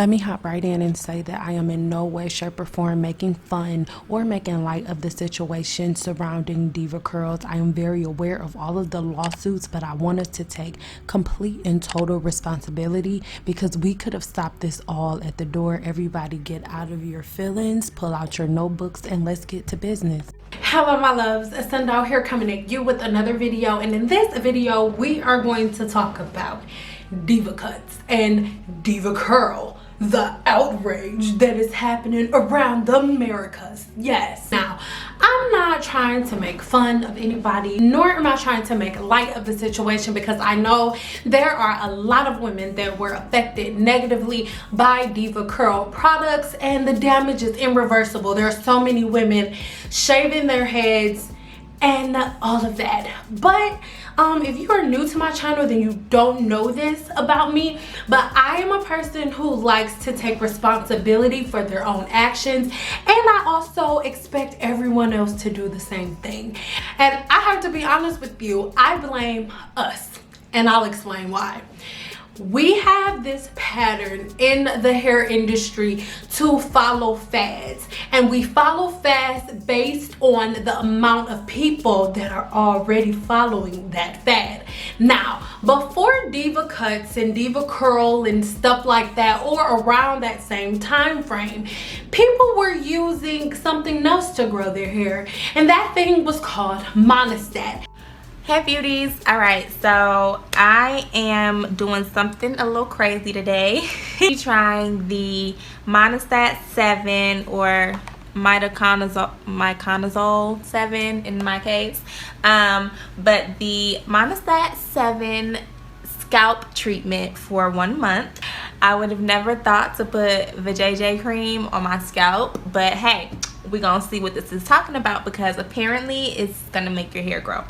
Let me hop right in and say that I am in no way, shape, or form making fun or making light of the situation surrounding Deva Curls. I am very aware of all of the lawsuits, but I want us to take complete and total responsibility because we could have stopped this all at the door. Everybody get out of your feelings, pull out your notebooks, and let's get to business. Hello my loves, Sundown here coming at you with another video, and in this video we are going to talk about DevaCut and Deva Curl, the outrage that is happening around the Americas. Yes, now I'm not trying to make fun of anybody, nor am I trying to make light of the situation, because I know there are a lot of women that were affected negatively by Deva Curl products, and the damage is irreversible. There are so many women shaving their heads and all of that. But if you are new to my channel, then you don't know this about me, but I am a person who likes to take responsibility for their own actions, and I also expect everyone else to do the same thing. And I have to be honest with you, I blame us, and I'll explain why. We have this pattern in the hair industry to follow fads, and we follow fads based on the amount of people that are already following that fad. Now, before Deva Cuts and Deva Curl and stuff like that, or around that same time frame, people were using something else to grow their hair, and that thing was called Monistat. Hey beauties, all right, so I am doing something a little crazy today. Trying the Monistat 7 or miconazole 7 in my case, but the Monistat 7 scalp treatment for 1 month. I would have never thought to put the JJ cream on my scalp, but hey, we're gonna see what this is talking about, because apparently it's gonna make your hair grow.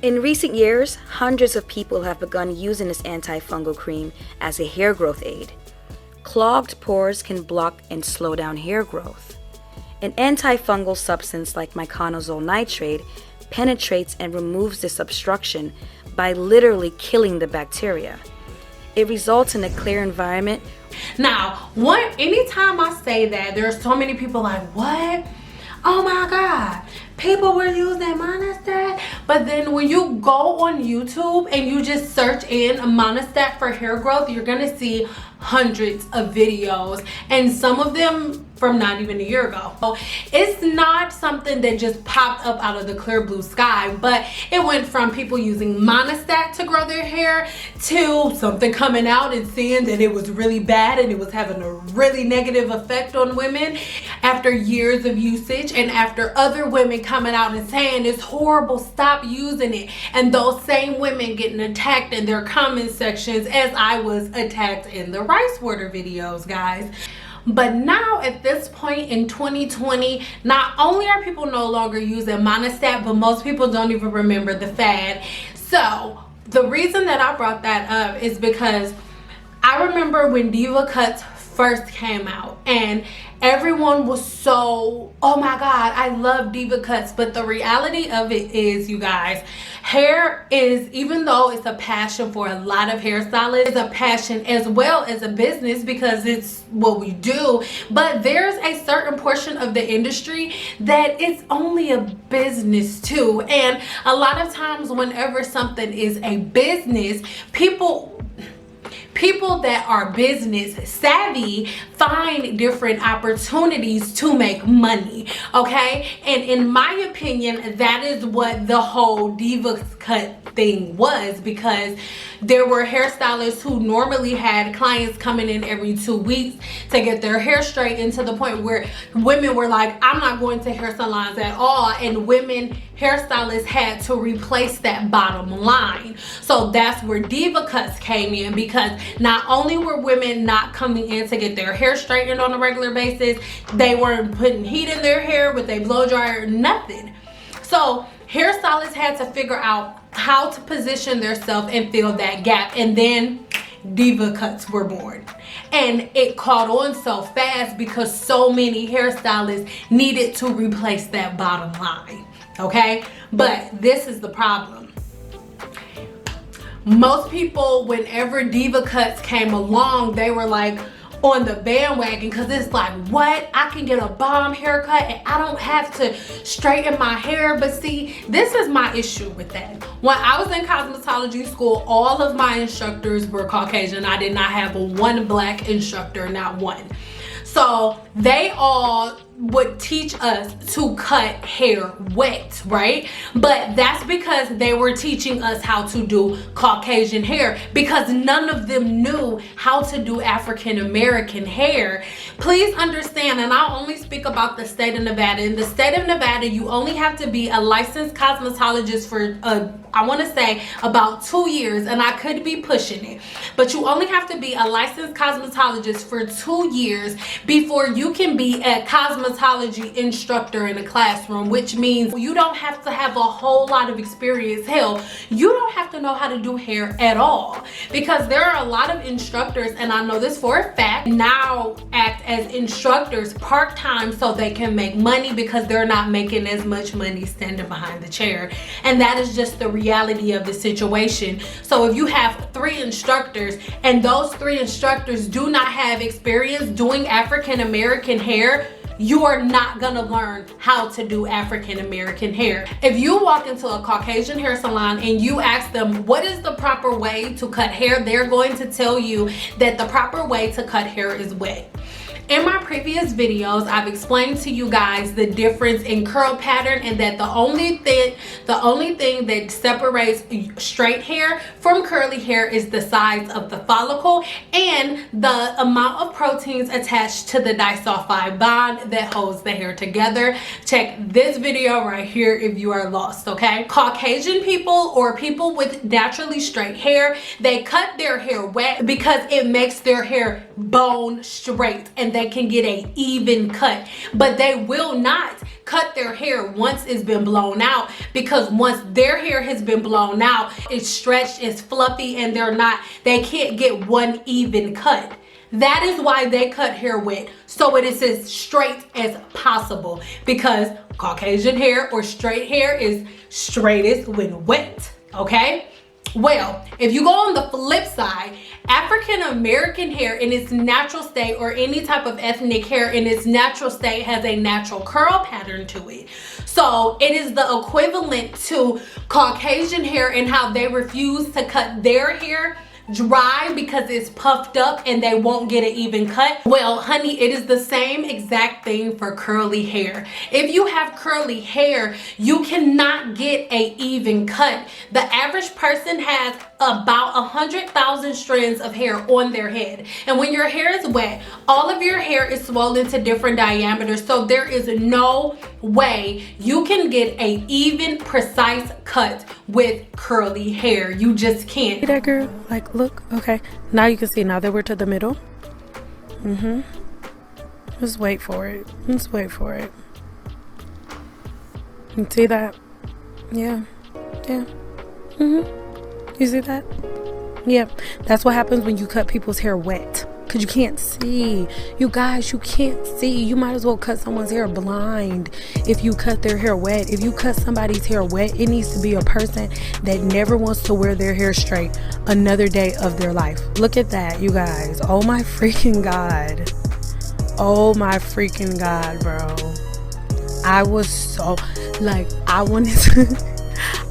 In recent years, hundreds of people have begun using this antifungal cream as a hair growth aid. Clogged pores can block and slow down hair growth. An antifungal substance like miconazole nitrate penetrates and removes this obstruction by literally killing the bacteria. It results in a clear environment. Now, anytime I say that, there's so many people like, what? Oh my God, people were using Monistat. But then when you go on YouTube and you just search in Monistat for hair growth, you're gonna see hundreds of videos, and some of them from not even a year ago. So it's not something that just popped up out of the clear blue sky, but it went from people using Monistat to grow their hair to something coming out and seeing that it was really bad and it was having a really negative effect on women after years of usage, and after other women coming out and saying it's horrible, stop using it, and those same women getting attacked in their comment sections as I was attacked in the rice water videos, guys. But now at this point in 2020, not only are people no longer using Monistat, but most people don't even remember the fad. So the reason that I brought that up is because I remember when DevaCut first came out, and everyone was so, oh my God, I love DevaCuts. But the reality of it is, you guys, hair is, even though it's a passion for a lot of hairstylists, it's a passion as well as a business because it's what we do. But there's a certain portion of the industry that it's only a business too. And a lot of times whenever something is a business, people that are business savvy find different opportunities to make money, okay? And in my opinion, that is what the whole DevaCut thing was, because there were hairstylists who normally had clients coming in every 2 weeks to get their hair straightened, to the point where women were like, I'm not going to hair salons at all, and women hairstylists had to replace that bottom line. So that's where DevaCuts came in, because not only were women not coming in to get their hair straightened on a regular basis, they weren't putting heat in their hair with a blow dryer, nothing. So hairstylists had to figure out how to position themselves and fill that gap, and then DevaCuts were born. And it caught on so fast because so many hairstylists needed to replace that bottom line, okay? But this is the problem. most people, whenever DevaCuts came along, they were like on the bandwagon, because it's like, what? I can get a bomb haircut and I don't have to straighten my hair. But see, this is my issue with that. When I was in cosmetology school, all of my instructors were Caucasian. I did not have one black instructor, not one. So they all would teach us to cut hair wet, right? But that's because they were teaching us how to do Caucasian hair, because none of them knew how to do African American hair. Please understand, and I'll only speak about the state of Nevada. In the state of Nevada, you only have to be a licensed cosmetologist for I want to say about 2 years, and I could be pushing it, but you only have to be a licensed cosmetologist for 2 years before you can be a cosmetology instructor in a classroom, which means you don't have to have a whole lot of experience. Hell, you don't have to know how to do hair at all, because there are a lot of instructors, and I know this for a fact, now act as instructors part-time so they can make money, because they're not making as much money standing behind the chair. And that is just the reality of the situation. So if you have 3 instructors and those 3 instructors do not have experience doing African American hair, you are not gonna learn how to do African American hair. If you walk into a Caucasian hair salon and you ask them what is the proper way to cut hair, they're going to tell you that the proper way to cut hair is wet. In my previous videos, I've explained to you guys the difference in curl pattern, and that the only thing that separates straight hair from curly hair is the size of the follicle and the amount of proteins attached to the disulfide bond that holds the hair together. Check this video right here if you are lost, okay? Caucasian people, or people with naturally straight hair, they cut their hair wet because it makes their hair bone straight and they can get a even cut. But they will not cut their hair once it's been blown out, because once their hair has been blown out, it's stretched, it's fluffy, and they can't get one even cut. That is why they cut hair wet, so it is as straight as possible, because Caucasian hair or straight hair is straightest when wet, okay? Well, if you go on the flip side, African American hair in its natural state, or any type of ethnic hair in its natural state, has a natural curl pattern to it. So it is the equivalent to Caucasian hair in how they refuse to cut their hair dry because it's puffed up and they won't get an even cut. Well, honey, it is the same exact thing for curly hair. If you have curly hair, you cannot get an even cut. The average person has about 100,000 strands of hair on their head, and when your hair is wet, all of your hair is swollen to different diameters, so there is no way you can get a even precise cut with curly hair. You just can't. See that, girl? Like, look, okay, now you can see. Now that we're to the middle, just wait for it, just wait for it. You see that? Yeah. You see that? Yeah, that's what happens when you cut people's hair wet, because you can't see. You guys, you can't see. You might as well cut someone's hair blind if you cut their hair wet. If you cut somebody's hair wet, it needs to be a person that never wants to wear their hair straight another day of their life. Look at that, you guys. Oh my freaking God. Oh my freaking God, bro. I was so, like, I wanted to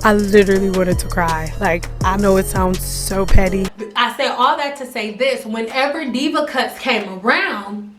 I literally wanted to cry. Like, I know it sounds so petty. I said all that to say this: whenever DevaCuts came around,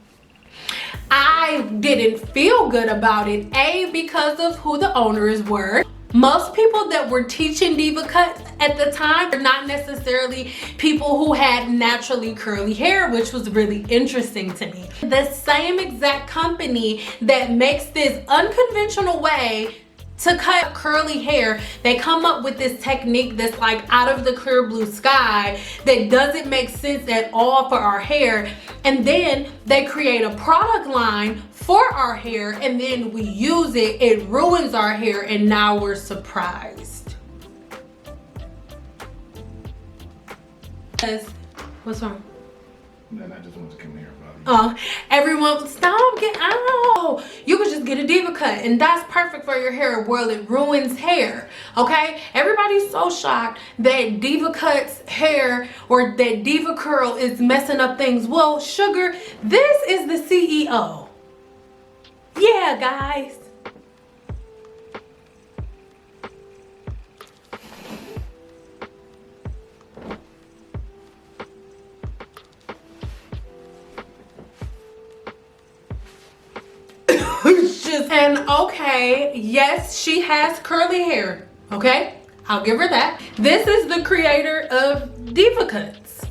I didn't feel good about it. A, because of who the owners were. Most people that were teaching DevaCuts at the time were not necessarily people who had naturally curly hair, which was really interesting to me. The same exact company that makes this unconventional way to cut curly hair, they come up with this technique that's like out of the clear blue sky that doesn't make sense at all for our hair, and then they create a product line for our hair, and then we use it, it ruins our hair, and now we're surprised. What's wrong? Then I just want to come here and bother you. Everyone, stop, get out. You could just get a DevaCut, and that's perfect for your hair. Well, it ruins hair, okay? Everybody's so shocked that DevaCut's hair or that DevaCurl is messing up things. Well, sugar, this is the CEO. Yeah, guys. And okay, yes, she has curly hair, okay? I'll give her that. This is the creator of DevaCuts.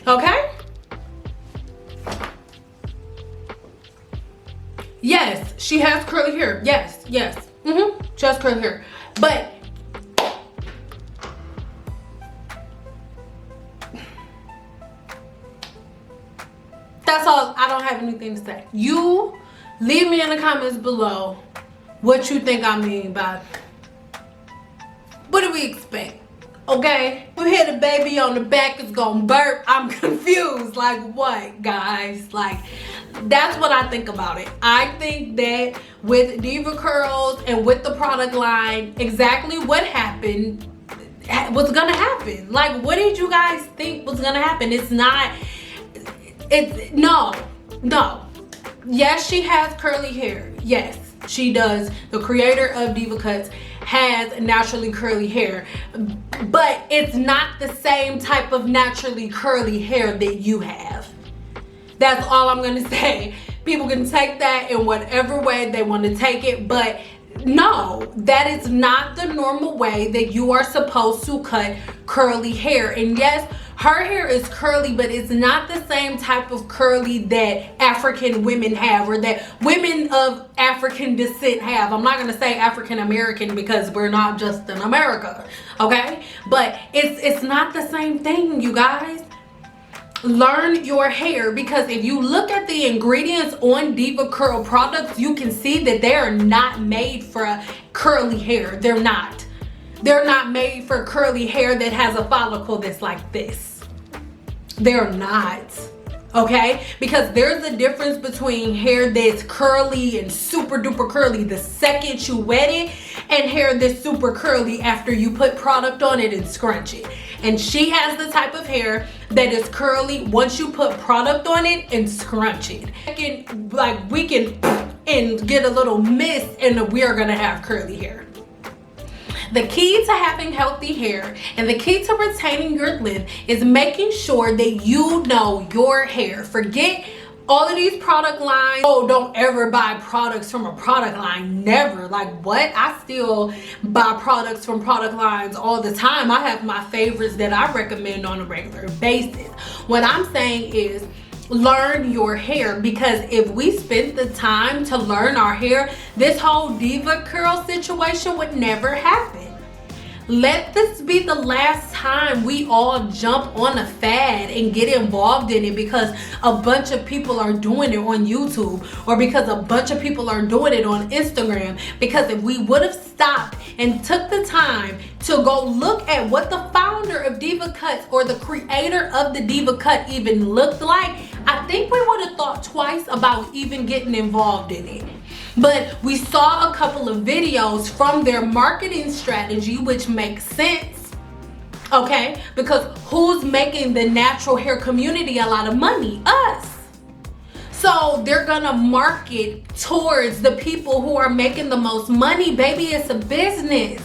Okay? Yes, she has curly hair. Yes, yes. She has curly hair. But that's all. I don't have anything to say. You leave me in the comments below what you think I mean by what do we expect? Okay? We hear the baby on the back is gonna burp. I'm confused. Like what, guys? Like that's what I think about it. I think that with DevaCurls and with the product line, exactly what happened was gonna happen. Like what did you guys think was gonna happen? It's not. It's no. Yes, she has curly hair. Yes, she does. The creator of DevaCuts has naturally curly hair, but it's not the same type of naturally curly hair that you have. That's all I'm gonna say. People can take that in whatever way they want to take it, but no, that is not the normal way that you are supposed to cut curly hair. And yes, her hair is curly, but it's not the same type of curly that African women have or that women of African descent have. I'm not gonna say African American because we're not just in America, okay? But it's not the same thing, you guys. Learn your hair, because if you look at the ingredients on DevaCurl products, you can see that they are not made for curly hair. They're not made for curly hair that has a follicle that's like this. They're not, okay? Because there's a difference between hair that's curly and super duper curly the second you wet it, and hair that's super curly after you put product on it and scrunch it. And she has the type of hair that is curly once you put product on it and scrunch it. We can and get a little mist and we are gonna have curly hair. The key to having healthy hair and the key to retaining your length is making sure that you know your hair. Forget all of these product lines. Oh, don't ever buy products from a product line. Never. Like what? I still buy products from product lines all the time. I have my favorites that I recommend on a regular basis. What I'm saying is learn your hair, because if we spent the time to learn our hair, this whole DevaCurl situation would never happen. Let this be the last time we all jump on a fad and get involved in it because a bunch of people are doing it on YouTube or because a bunch of people are doing it on Instagram. Because if we would have stopped and took the time to go look at what the founder of DevaCut or the creator of the DevaCut even looked like, I think we would have thought twice about even getting involved in it. But we saw a couple of videos from their marketing strategy, which makes sense, okay? Because who's making the natural hair community a lot of money? Us. So they're gonna market towards the people who are making the most money. Baby, it's a business.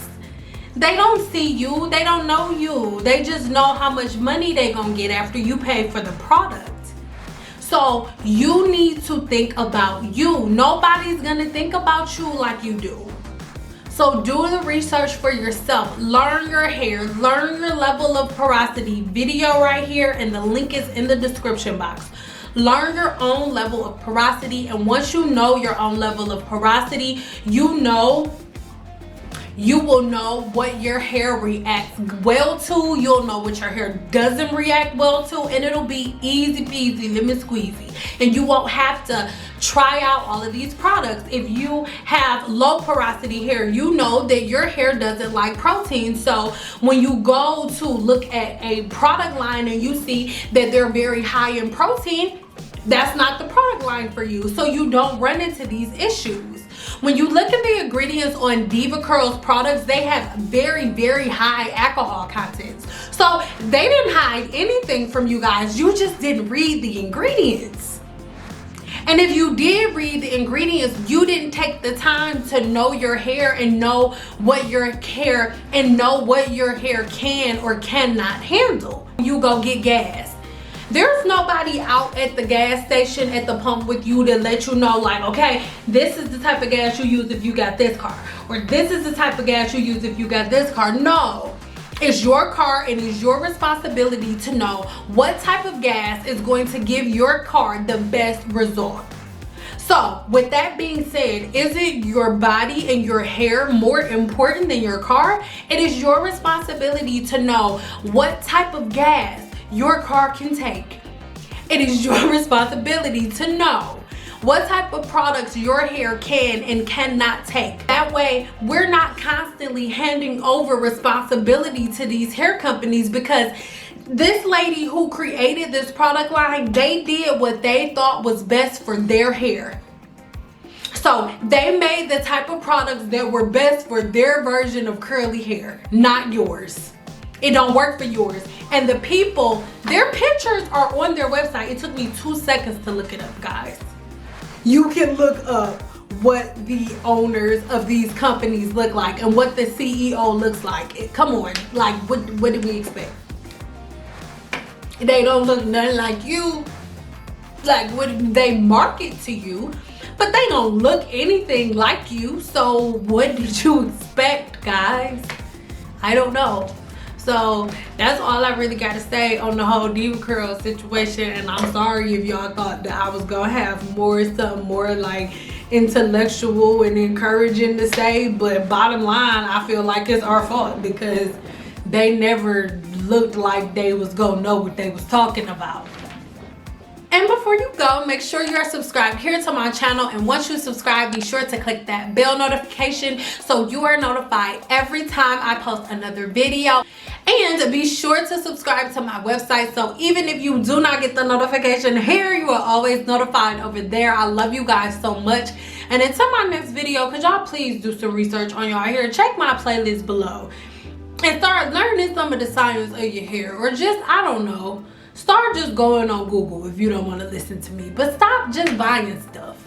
They don't see you, they don't know you. They just know how much money they gonna get after you pay for the product. So you need to think about you. Nobody's gonna think about you like you do. So do the research for yourself. Learn your hair, learn your level of porosity. Video right here, and the link is in the description box. Learn your own level of porosity, and once you know your own level of porosity, you know You will know what your hair reacts well to. You'll know what your hair doesn't react well to, and it'll be easy peasy, lemon squeezy. And you won't have to try out all of these products. If you have low porosity hair, you know that your hair doesn't like protein. So when you go to look at a product line and you see that they're very high in protein, that's not the product line for you. So you don't run into these issues. When you look at the ingredients on DevaCurl's products, they have very, very high alcohol contents. So they didn't hide anything from you guys. You just didn't read the ingredients. And if you did read the ingredients, you didn't take the time to know your hair and know what your hair can or cannot handle. You go get gas. There's nobody out at the gas station at the pump with you to let you know, like, okay, this is the type of gas you use if you got this car, or this is the type of gas you use if you got this car. No, it's your car and it's your responsibility to know what type of gas is going to give your car the best result. So with that being said, is it your body and your hair more important than your car? It is your responsibility to know what type of gas your car can take. It is your responsibility to know what type of products your hair can and cannot take. That way, we're not constantly handing over responsibility to these hair companies, because this lady who created this product line, they did what they thought was best for their hair. So they made the type of products that were best for their version of curly hair, not yours. It don't work for yours. And the people, their pictures are on their website. It took me 2 seconds to look it up, guys. You can look up what the owners of these companies look like and what the CEO looks like. Come on, like what did we expect? They don't look nothing like you. Like, what they market to you, but they don't look anything like you. So what did you expect, guys? I don't know. So that's all I really got to say on the whole DevaCurl situation. And I'm sorry if y'all thought that I was gonna have something more like intellectual and encouraging to say, but bottom line, I feel like it's our fault because they never looked like they was gonna know what they was talking about. And before you go, make sure you are subscribed here to my channel. And once you subscribe, be sure to click that bell notification so you are notified every time I post another video. And be sure to subscribe to my website, so even if you do not get the notification here, you are always notified over there. I love you guys so much. And until my next video, could y'all please do some research on y'all hair? Check my playlist below and start learning some of the science of your hair, or just, I don't know, start just going on Google if you don't want to listen to me. But stop just buying stuff.